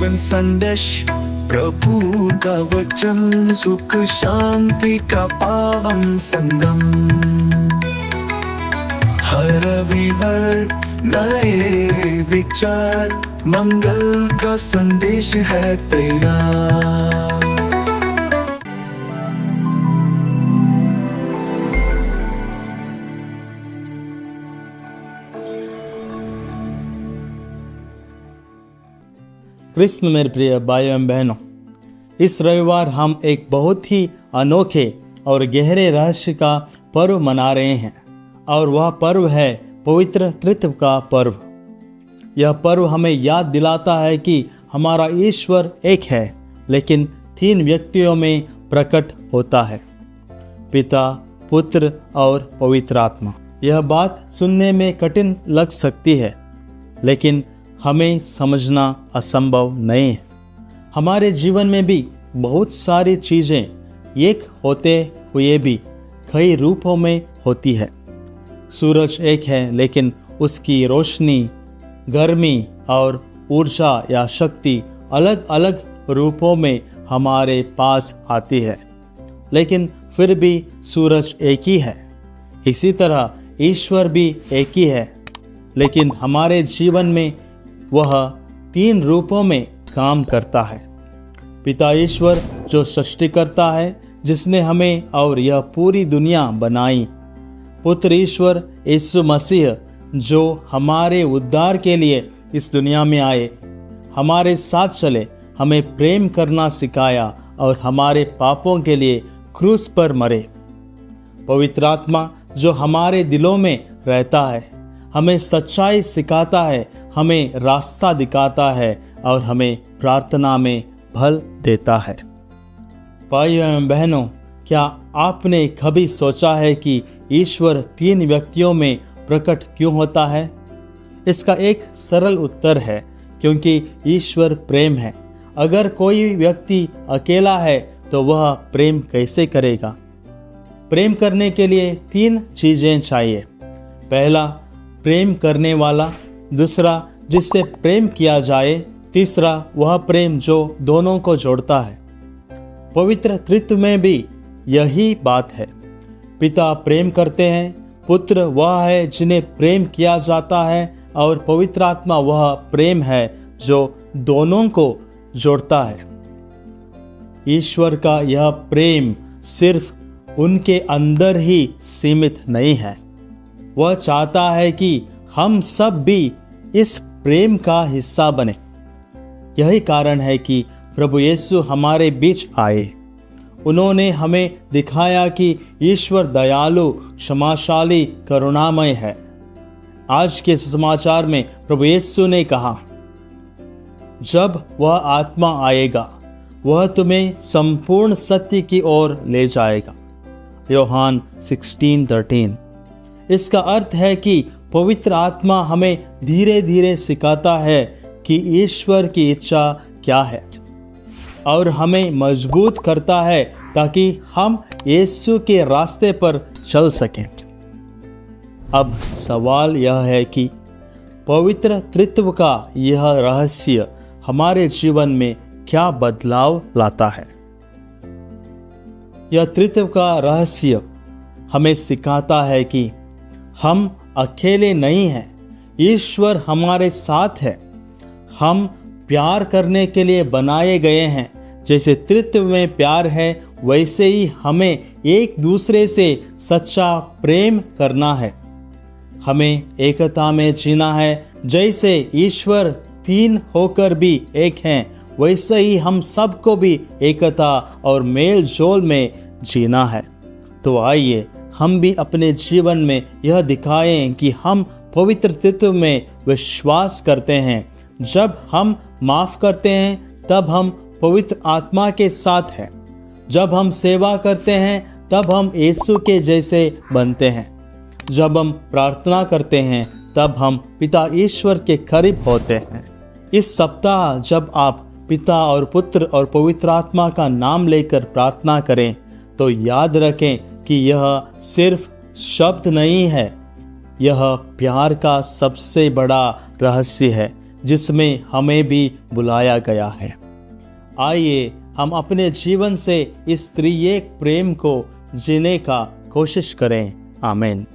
जीवन संदेश, प्रभु का वचन, सुख शांति का पावन संगम। हर रविवार नए विचार, मंगल का संदेश है तैयार। क्रिस्म मेरे प्रिय भाइयों एवं बहनों, इस रविवार हम एक बहुत ही अनोखे और गहरे रहस्य का पर्व मना रहे हैं, और वह पर्व है पवित्र त्रित्व का पर्व। यह पर्व हमें याद दिलाता है कि हमारा ईश्वर एक है, लेकिन 3 व्यक्तियों में प्रकट होता है, पिता, पुत्र और पवित्र आत्मा। यह बात सुनने में कठिन लग सकती है, लेकिन हमें समझना असंभव नहीं है। हमारे जीवन में भी बहुत सारी चीज़ें एक होते हुए भी कई रूपों में होती है। सूरज एक है, लेकिन उसकी रोशनी, गर्मी और ऊर्जा या शक्ति अलग अलग रूपों में हमारे पास आती है, लेकिन फिर भी सूरज एक ही है। इसी तरह ईश्वर भी एक ही है, लेकिन हमारे जीवन में वह 3 रूपों में काम करता है। पिता ईश्वर जो सृष्टि करता है, जिसने हमें और यह पूरी दुनिया बनाई। पुत्र ईश्वर यीशु मसीह जो हमारे उद्धार के लिए इस दुनिया में आए, हमारे साथ चले, हमें प्रेम करना सिखाया और हमारे पापों के लिए क्रूस पर मरे। पवित्र आत्मा जो हमारे दिलों में रहता है, हमें सच्चाई सिखाता है, हमें रास्ता दिखाता है और हमें प्रार्थना में बल देता है। भाइयों एवं बहनों, क्या आपने कभी सोचा है कि ईश्वर 3 व्यक्तियों में प्रकट क्यों होता है? इसका एक सरल उत्तर है, क्योंकि ईश्वर प्रेम है। अगर कोई व्यक्ति अकेला है तो वह प्रेम कैसे करेगा? प्रेम करने के लिए 3 चीज़ें चाहिए। पहला, प्रेम करने वाला। दूसरा, जिससे प्रेम किया जाए। तीसरा, वह प्रेम जो दोनों को जोड़ता है। पवित्र त्रित्व में भी यही बात है। पिता प्रेम करते हैं, पुत्र वह है जिन्हें प्रेम किया जाता है, और पवित्र आत्मा वह प्रेम है जो दोनों को जोड़ता है। ईश्वर का यह प्रेम सिर्फ उनके अंदर ही सीमित नहीं है, वह चाहता है कि हम सब भी इस प्रेम का हिस्सा बने। यही कारण है कि प्रभु यीशु हमारे बीच आए। उन्होंने हमें दिखाया कि ईश्वर दयालु, क्षमाशाली, करुणामय है। आज के समाचार में प्रभु यीशु ने कहा, जब वह आत्मा आएगा वह तुम्हें संपूर्ण सत्य की ओर ले जाएगा। यूहन्ना 16:13। इसका अर्थ है कि पवित्र आत्मा हमें धीरे धीरे सिखाता है कि ईश्वर की इच्छा क्या है, और हमें मजबूत करता है ताकि हम यीशु के रास्ते पर चल सकें। अब सवाल यह है कि पवित्र त्रित्व का यह रहस्य हमारे जीवन में क्या बदलाव लाता है? यह त्रित्व का रहस्य हमें सिखाता है कि हम अकेले नहीं हैं, ईश्वर हमारे साथ है। हम प्यार करने के लिए बनाए गए हैं। जैसे त्रित्व में प्यार है, वैसे ही हमें एक दूसरे से सच्चा प्रेम करना है। हमें एकता में जीना है। जैसे ईश्वर 3 होकर भी एक हैं, वैसे ही हम सबको भी एकता और मेल जोल में जीना है। तो आइए हम भी अपने जीवन में यह दिखाएं कि हम पवित्र त्रित्व में विश्वास करते हैं। जब हम माफ़ करते हैं तब हम पवित्र आत्मा के साथ हैं। जब हम सेवा करते हैं तब हम यीशु के जैसे बनते हैं। जब हम प्रार्थना करते हैं तब हम पिता ईश्वर के करीब होते हैं। इस सप्ताह जब आप पिता और पुत्र और पवित्र आत्मा का नाम लेकर प्रार्थना करें तो याद रखें कि यह सिर्फ शब्द नहीं है, यह प्यार का सबसे बड़ा रहस्य है। जिसमें हमें भी बुलाया गया है। आइए हम अपने जीवन से इस त्रिएक प्रेम को जीने का कोशिश करें। आमीन।